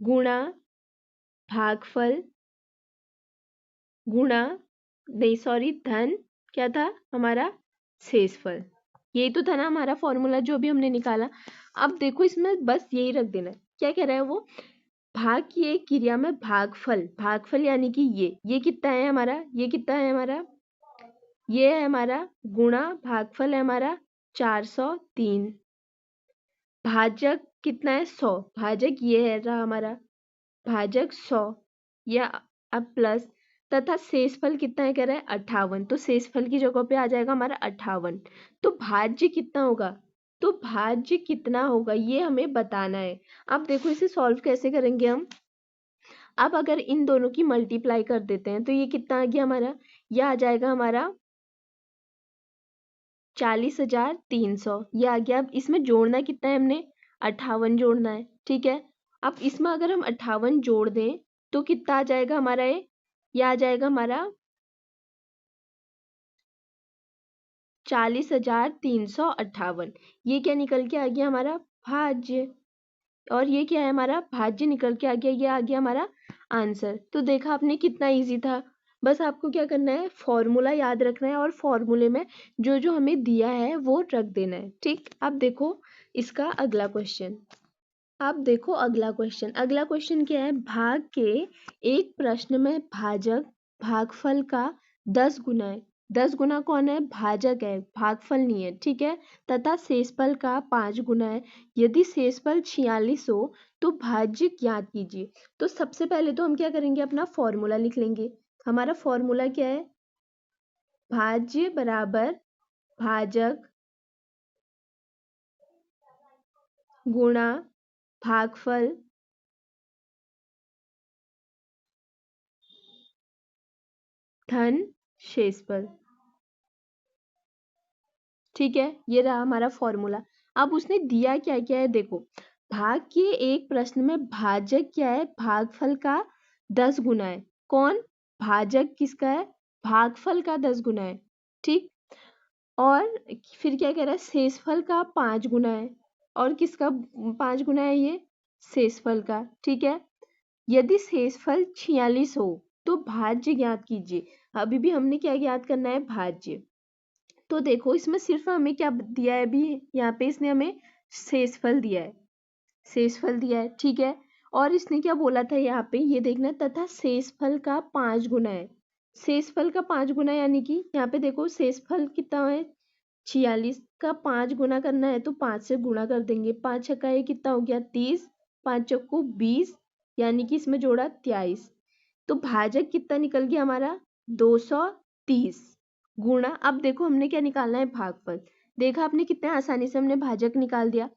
S1: गुणा भागफल गुणा, नहीं सॉरी, धन क्या था हमारा, शेषफल। यही तो था ना हमारा फॉर्मूला जो भी हमने निकाला। अब देखो इसमें बस यही रख देना है। क्या कह रहा है वो, भाग की एक क्रिया में भागफल, भागफल यानी कि ये कितना है हमारा, ये कितना है हमारा, ये है हमारा, गुणा भागफल है हमारा 403, भाजक कितना है 100, भाजक ये है रहा हमारा, भाजक 100, या अब प्लस, तथा शेषफल कितना है कह रहा है 58। तो शेषफल की जगह पे आ जाएगा हमारा 58। तो भाज्य कितना होगा, तो भाज्य कितना होगा ये हमें बताना है। अब देखो इसे सॉल्व कैसे करेंगे हम। अब अगर इन दोनों की मल्टीप्लाई कर देते हैं तो ये कितना आ गया हमारा, ये आ जाएगा हमारा 40,300। ये आ गया। अब इसमें जोड़ना कितना है हमने, 58 जोड़ना है। ठीक है, अब इसमें अगर हम 58 जोड़ दें तो कितना आ जाएगा हमारा, ये आ जाएगा हमारा 40,358। ये क्या निकल के आ गया हमारा, भाज्य। और ये क्या है हमारा, भाज्य निकल के आ गया, ये आ गया हमारा आंसर। तो देखा आपने कितना इजी था। बस आपको क्या करना है, फॉर्मूला याद रखना है, और फॉर्मूले में जो जो हमें दिया है वो रख देना है। ठीक, अब देखो इसका अगला क्वेश्चन। अब देखो अगला क्वेश्चन, अगला क्वेश्चन क्या है, भाग के एक प्रश्न में भाजक भागफल का 10 गुना है। 10 गुना कौन है, भाजक है, भागफल नहीं है। ठीक है, तथा शेषफल का 5 गुना है। यदि शेषफल 46 हो तो भाज्य ज्ञात कीजिए। तो सबसे पहले तो हम क्या करेंगे, अपना फॉर्मूला लिख लेंगे। हमारा फॉर्मूला क्या है, भाज्य बराबर भाजक गुणा भागफल धन शेषफल। ठीक है, ये रहा हमारा फॉर्मूला। अब उसने दिया क्या क्या है देखो, भाग के एक प्रश्न में भाजक क्या है, भागफल का 10 गुना है। कौन, भाजक किसका है, भागफल का 10 गुना है। ठीक, और फिर क्या कह रहा है, शेषफल का 5 गुना है। और किसका 5 गुना है, ये शेषफल का। ठीक है, यदि शेषफल 46 हो तो भाज्य ज्ञात कीजिए। अभी भी हमने क्या ज्ञात करना है, भाज्य। तो देखो इसमें सिर्फ हमें क्या दिया है, अभी यहाँ पे इसने हमें शेषफल दिया है, शेषफल दिया है। ठीक है, और इसने क्या बोला था यहाँ पे, ये देखना, तथा शेषफल का 5 गुना है। शेषफल का 5 गुना यानी कि यहाँ पे देखो शेषफल कितना है, 46 का 5 गुना करना है तो 5 से गुणा कर देंगे। 5 छक्का ये कितना हो गया 30, 5 चौको 20, यानी कि इसमें जोड़ा 23। तो भाजक कितना निकल गया हमारा, 230 गुणा, अब देखो हमने क्या निकालना है, भागफल। देखा आपने कितने आसानी से हमने भाजक निकाल दिया।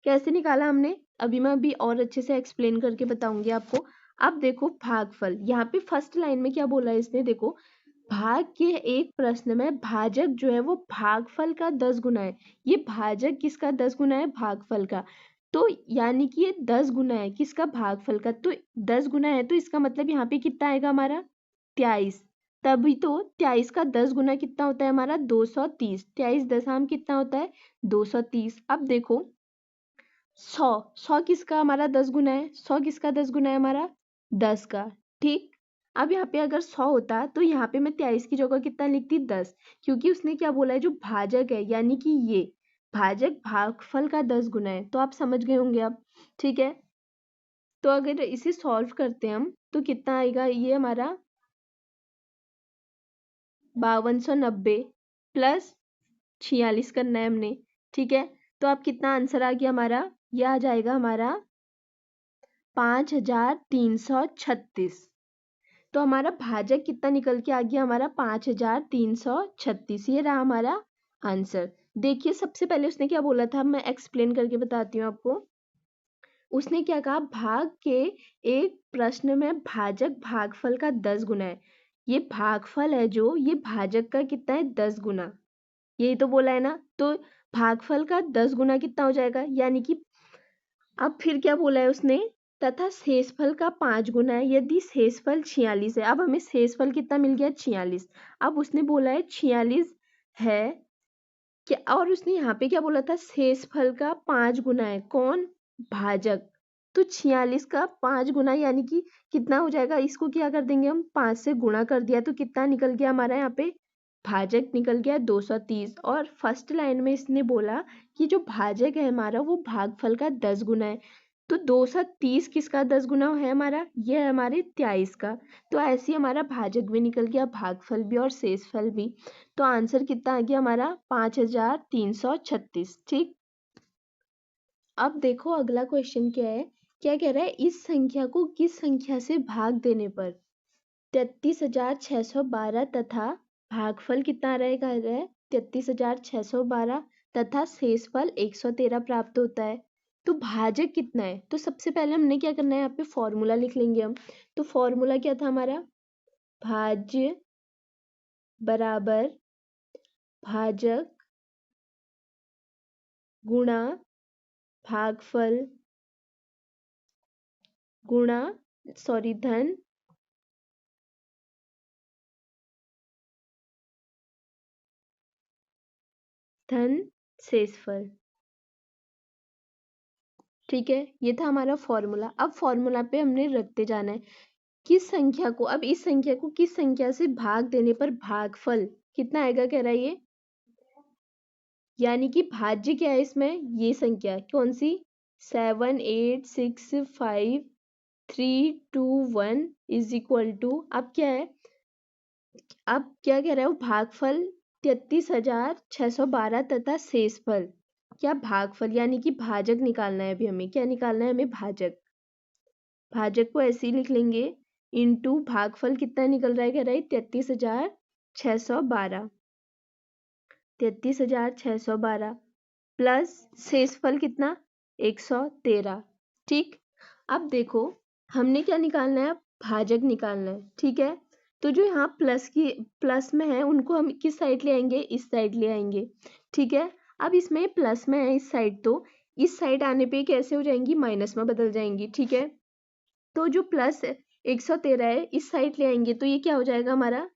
S1: कैसे निकाला हमने, अभी मैं अभी और अच्छे से एक्सप्लेन करके बताऊंगी आपको। अब देखो भागफल, यहाँ पे फर्स्ट लाइन में क्या बोला है इसने, देखो भाग के एक प्रश्न में भाजक जो है वो भागफल का 10 गुना है। ये भाजक किसका 10 गुना है, भागफल का। तो यानी कि ये 10 गुना है किसका, भागफल का। तो 10 गुना है तो इसका मतलब यहाँ पे कितना आएगा हमारा, 23। तभी तो 23 का 10 गुना कितना होता है हमारा, 230। 23 दशम कितना होता है, 230। अब देखो 100, 100 किसका हमारा 10 गुना है, 100 किसका 10 गुना है हमारा, 10 का। ठीक, अब यहाँ पे अगर 100 होता तो यहाँ पे मैं 23 की जगह कितना लिखती 10, क्योंकि उसने क्या बोला है जो भाजक है यानी कि ये भाजक भागफल का 10 गुना है, तो आप समझ गए होंगे अब। ठीक है, तो अगर इसे सॉल्व करते हैं हम तो कितना आएगा, ये हमारा 5290 प्लस 46 करना है हमने। ठीक है, तो अब कितना आंसर आ गया हमारा, ये आ जाएगा हमारा 5336। तो हमारा भाजक कितना निकल के आ गया, हमारा 5336, ये रहा हमारा आंसर। देखिए सबसे पहले उसने क्या बोला था, मैं एक्सप्लेन करके बताती हूँ आपको। उसने क्या कहा, भाग के एक प्रश्न में भाजक भागफल का 10 गुना है। ये भागफल है जो, ये भाजक का कितना है 10 गुना, यही तो बोला है ना। तो भागफल का 10 गुना कितना हो जाएगा, यानी कि अब फिर क्या बोला है उसने, तथा शेषफल का 5 गुना है यदि शेषफल 46 है। अब हमें शेषफल कितना मिल गया 46। अब उसने बोला है 46 है क्या, और उसने यहाँ पे क्या बोला था, शेषफल का 5 गुना है, कौन, भाजक। तो 46 का 5 गुना यानी कि कितना हो जाएगा, इसको क्या कर देंगे हम, 5 से गुणा कर दिया तो कितना निकल गया हमारा यहाँ पे, भाजक निकल गया 230। और फर्स्ट लाइन में इसने बोला कि जो भाजक है हमारा वो भागफल का 10 गुना है। तो 230 किसका 10 गुना है हमारा, ये है हमारे 23 का। तो ऐसे ही हमारा भाजक भी निकल गया, भागफल भी और शेषफल भी। तो आंसर कितना आ गया हमारा 5336। ठीक, अब देखो अगला क्वेश्चन क्या है, क्या कह रहा है, इस संख्या को किस संख्या से भाग देने पर 33,612 तथा भागफल कितना रहेगा, 33,612 तथा शेषफल 113 प्राप्त होता है। तो भाजक कितना है, तो सबसे पहले हमने क्या करना है, यहाँ पे फॉर्मूला लिख लेंगे हम। तो फॉर्मूला क्या था हमारा, भाज्य बराबर भाजक गुणा भागफल गुणा धन धन शेषफल। ठीक है, ये था हमारा फॉर्मूला। अब फॉर्मूला पे हमने रखते जाना है किस संख्या को, अब इस संख्या को किस संख्या से भाग देने पर भागफल कितना आएगा, कह रहा है ये, यानी कि भाज्य क्या है इसमें, ये संख्या कौन सी, 7865321 इज इक्वल टू, अब क्या है, अब क्या कह रहा है वो, भागफल 33,612 तथा शेषफल क्या, भागफल यानी कि भाजक निकालना है। अभी हमें क्या निकालना है, हमें भाजक। भाजक को ऐसे ही लिख लेंगे, इनटू भागफल कितना निकल रहा है, कह रहा है 33,612, 33,612 प्लस शेषफल कितना 113। ठीक, अब देखो हमने क्या निकालना है, भाजक निकालना है। ठीक है, तो जो यहाँ प्लस में है उनको हम किस साइड ले आएंगे, इस साइड ले आएंगे। ठीक है, अब इसमें प्लस में है इस साइड, तो इस साइड आने पे कैसे हो जाएंगी, माइनस में बदल जाएंगी। ठीक है, तो जो प्लस 113 है इस साइड ले आएंगे तो ये क्या हो जाएगा हमारा,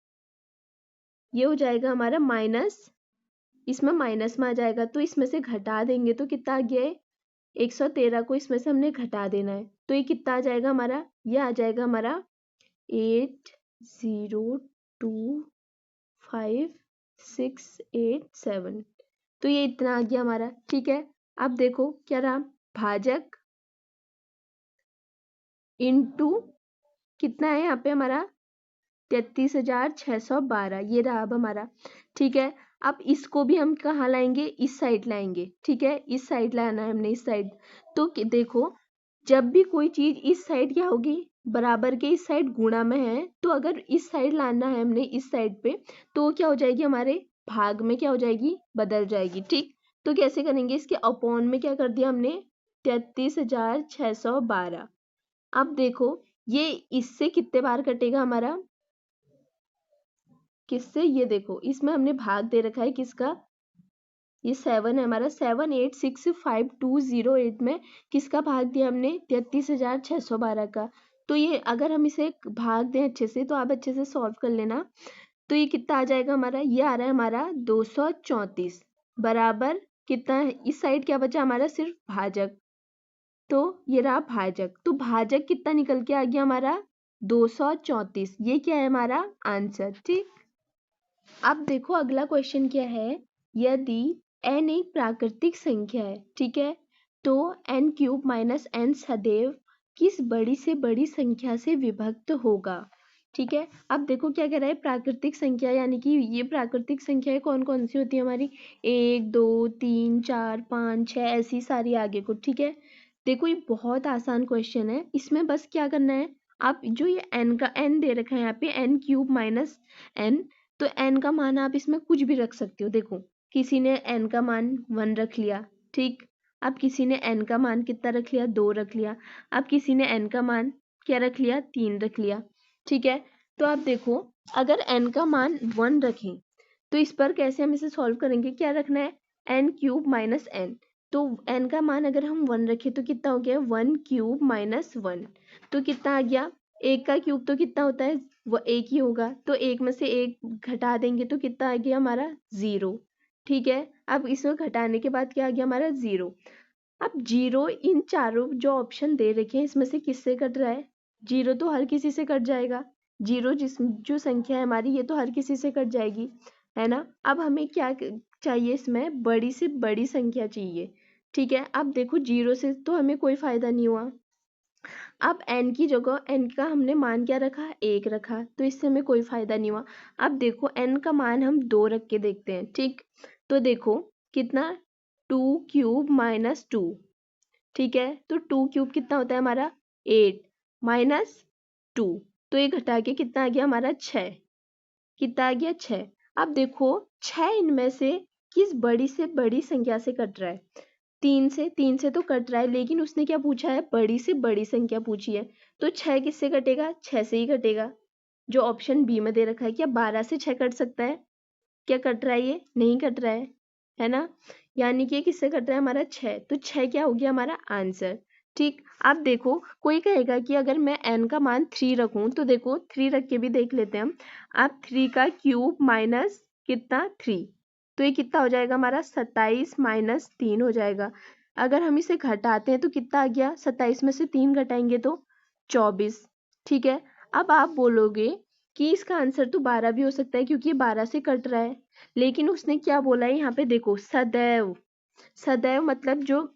S1: ये हो जाएगा हमारा माइनस, इसमें माइनस में आ जाएगा तो इसमें से घटा देंगे तो कितना आ गया है, 113 को इसमें से हमने घटा देना है तो ये कितना आ जाएगा हमारा, ये आ जाएगा हमारा 802567। तो ये इतना आ गया हमारा। ठीक है, अब देखो क्या रहा, भाजक इनटू कितना है यहाँ पे हमारा 33,612, ये रहा अब हमारा। ठीक है, अब इसको भी हम कहाँ लाएंगे, इस साइड लाएंगे। ठीक है, इस साइड लाना है हमने, इस साइड। तो देखो जब भी कोई चीज इस साइड क्या होगी, बराबर के इस साइड गुणा में है, तो अगर इस साइड लाना है हमने इस साइड पे, तो क्या हो जाएगी हमारे भाग में क्या हो जाएगी, बदल जाएगी। ठीक, तो कैसे करेंगे, इसके अपॉन में क्या कर दिया हमने 33,612। अब देखो ये इससे कितने बार कटेगा हमारा, किससे, ये देखो इसमें हमने भाग दे रखा है किसका, ये 7 है हमारा, 7865208 में किसका भाग दिया हमने 33,612 का। तो ये अगर हम इसे भाग दें अच्छे से, तो आप अच्छे से सॉल्व कर लेना। तो ये कितना आ जाएगा हमारा, ये आ रहा है हमारा 234 बराबर कितना है? इस साइड क्या बचा हमारा, सिर्फ भाजक। तो ये रहा भाजक, तो भाजक कितना निकल के आ गया हमारा 234। ये क्या है हमारा आंसर। ठीक, अब देखो अगला क्वेश्चन क्या है, यदि n एक प्राकृतिक संख्या है, ठीक है, तो n³ माइनस n सदैव किस बड़ी से बड़ी संख्या से विभक्त होगा। ठीक है, अब देखो क्या कह रहा है, प्राकृतिक संख्या यानी कि ये प्राकृतिक संख्याएं कौन कौन सी होती है हमारी, 1 2 3 4 5 6 ऐसी सारी आगे को। ठीक है, देखो ये बहुत आसान क्वेश्चन है, इसमें बस क्या करना है, आप जो ये n का n दे रखा है यहाँ पे n³ माइनस n, तो n का मान आप इसमें कुछ भी रख सकते हो। देखो किसी ने n का मान 1 रख लिया, ठीक, अब किसी ने n का मान कितना रख लिया, 2 रख लिया, अब किसी ने n का मान क्या रख लिया, 3 रख लिया। ठीक है, तो आप देखो अगर n का मान 1 रखें तो इस पर कैसे हम इसे सॉल्व करेंगे, क्या रखना है, n³ माइनस n, तो n का मान अगर हम 1 रखें तो कितना हो गया, 1³ माइनस 1, तो कितना आ गया, एक का क्यूब तो कितना होता है, वो एक ही होगा, तो एक में से एक घटा देंगे तो कितना आ गया हमारा 0। ठीक है, अब इसमें घटाने के बाद क्या आ गया हमारा 0। अब 0 इन चारों जो ऑप्शन दे रखे हैं इसमें से किससे कट रहा है, 0 तो हर किसी से कट जाएगा, 0 जिस जो संख्या है हमारी ये तो हर किसी से कट जाएगी, है ना। अब हमें क्या चाहिए, इसमें बड़ी से बड़ी संख्या चाहिए। ठीक है, अब देखो 0 से तो हमें कोई फायदा नहीं हुआ, अब n की जगह n का हमने मान क्या रखा, 1 रखा, तो इससे हमें कोई फायदा नहीं हुआ। अब देखो n का मान हम 2 रख के देखते हैं। ठीक, तो देखो कितना, 2³ माइनस 2, ठीक है, तो 2³ कितना होता है हमारा 8 माइनस 2, तो ये घटा के कितना आ गया हमारा 6, कितना आ गया 6। अब देखो 6 इनमें से किस बड़ी से बड़ी संख्या से कट रहा है, 3 से तो कट रहा है, लेकिन उसने क्या पूछा है, बड़ी से बड़ी संख्या पूछी है, तो 6 किससे कटेगा, 6 से ही कटेगा। जो ऑप्शन बी में दे रखा है, क्या 12 से 6 कट सकता है, क्या कट रहा है, ये नहीं कट रहा है ना, यानी कि ये किससे कट रहा है हमारा 6, तो 6 क्या हो गया हमारा आंसर। ठीक, अब देखो कोई कहेगा कि अगर मैं n का मान 3 रखूं, तो देखो 3 रख के भी देख लेते हैं हम, आप 3 का क्यूब माइनस कितना 3, तो ये कितना हो जाएगा हमारा 27 माइनस 3 हो जाएगा। अगर हम इसे घटाते हैं तो कितना आ गया, 27 में से 3 घटाएंगे तो 24। ठीक है, अब आप बोलोगे कि इसका आंसर तो 12 भी हो सकता है क्योंकि ये 12 से कट रहा है, लेकिन उसने क्या बोला है यहाँ पे, देखो सदैव, सदैव मतलब जो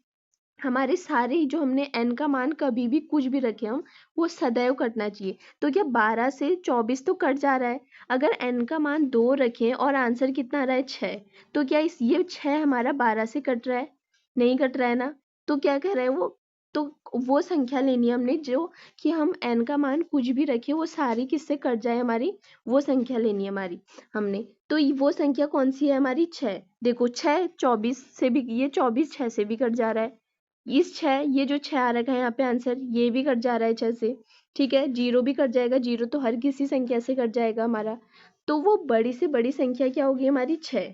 S1: हमारे सारे जो हमने n का मान कभी भी कुछ भी रखे हम, वो सदैव कटना चाहिए। तो क्या 12 से 24 तो कट जा रहा है, अगर n का मान 2 रखें और आंसर कितना आ रहा है 6, तो क्या इस ये 6 हमारा 12 से कट रहा है, नहीं कट रहा है ना। तो क्या कह रहे हैं वो, तो वो संख्या लेनी है हमने जो कि हम n का मान कुछ भी रखें वो सारी किससे कट जाए हमारी, वो संख्या लेनी है हमारी हमने। तो वो संख्या कौन सी है हमारी 6, देखो 6 24 से भी, ये 24 6 से भी कट जा रहा है, इस 6 ये जो 6 आ रखा है यहाँ पे आंसर, ये भी कट जा रहा है 6 से। ठीक है, 0 भी कट जाएगा, 0 तो हर किसी संख्या से कट जाएगा हमारा, तो वो बड़ी से बड़ी संख्या क्या होगी हमारी 6।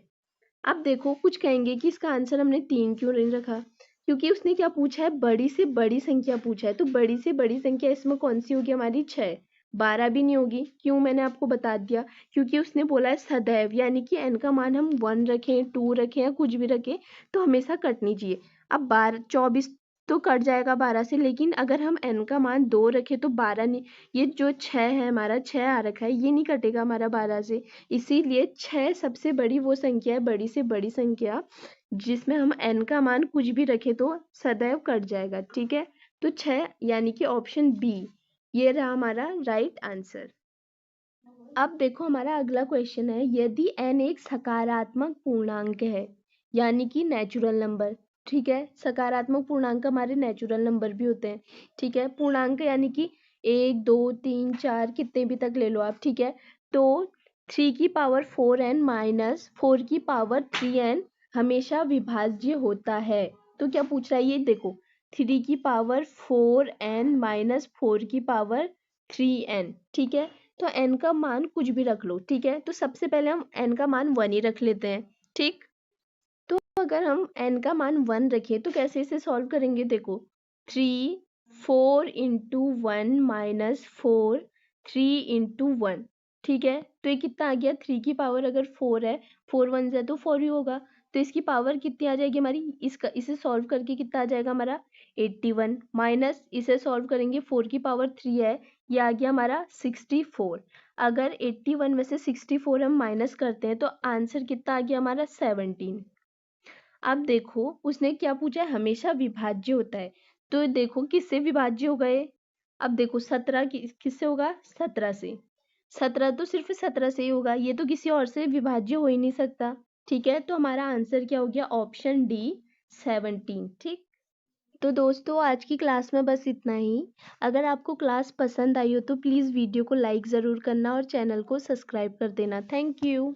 S1: अब देखो कुछ कहेंगे कि इसका आंसर हमने 3 क्यों नहीं रखा, क्योंकि उसने क्या पूछा है, बड़ी से बड़ी संख्या पूछा है, तो बड़ी से बड़ी संख्या इसमें कौन सी होगी हमारी 6, 12 भी नहीं होगी। क्यों, मैंने आपको बता दिया, क्योंकि उसने बोला है सदैव, यानी कि n का मान हम 1 रखें 2 रखें या कुछ भी रखें तो हमेशा कटनी चाहिए। अब 12 24 तो कट जाएगा 12 से, लेकिन अगर हम n का मान 2 रखें तो 12 नहीं, ये जो 6 है हमारा 6 आ रखा है, ये नहीं कटेगा हमारा 12 से, इसीलिए 6 सबसे बड़ी वो संख्या है, बड़ी से बड़ी संख्या जिसमें हम n का मान कुछ भी रखें तो सदैव कट जाएगा। ठीक है, तो 6 यानी कि ऑप्शन बी ये रहा हमारा राइट आंसर। अब देखो हमारा अगला क्वेश्चन है, यदि n एक सकारात्मक पूर्णांक है यानी कि नेचुरल नंबर, ठीक है, सकारात्मक पूर्णांक हमारे नेचुरल नंबर भी होते हैं। ठीक है, पूर्णांक यानी कि 1 2 3 4 कितने भी तक ले लो आप। ठीक है, तो 3 की पावर 4n माइनस 4 की पावर 3n हमेशा विभाज्य होता है। तो क्या पूछ रहा है ये, देखो 3 की पावर 4n माइनस 4 की पावर 3n, ठीक है, तो n का मान कुछ भी रख लो। ठीक है, तो सबसे पहले हम n का मान 1 ही रख लेते हैं। ठीक, तो अगर हम n का मान 1 रखें तो कैसे इसे सॉल्व करेंगे, देखो 3 4 इंटू 1 माइनस 4 3 इंटू 1, ठीक है, तो ये कितना आ गया, 3 की पावर अगर 4 है, 4 1 है तो 4 ही होगा, तो इसकी पावर कितनी आ जाएगी हमारी, इसका इसे सॉल्व करके कितना आ जाएगा हमारा 81 माइनस इसे सॉल्व करेंगे 4 की पावर 3 है, ये आ गया हमारा 64। अगर 81 में से 64 हम माइनस करते हैं तो आंसर कितना आ गया हमारा 17। अब देखो उसने क्या पूछा है, हमेशा विभाज्य होता है, तो देखो किससे विभाज्य हो गए। अब देखो 17 किससे होगा, 17 से। 17 तो सिर्फ 17 से ही होगा, ये तो किसी और से विभाज्य हो ही नहीं सकता। ठीक है, तो हमारा आंसर क्या हो गया, ऑप्शन डी 17। ठीक, तो दोस्तों आज की क्लास में बस इतना ही। अगर आपको क्लास पसंद आई हो तो प्लीज़ वीडियो को लाइक ज़रूर करना और चैनल को सब्सक्राइब कर देना। Thank you.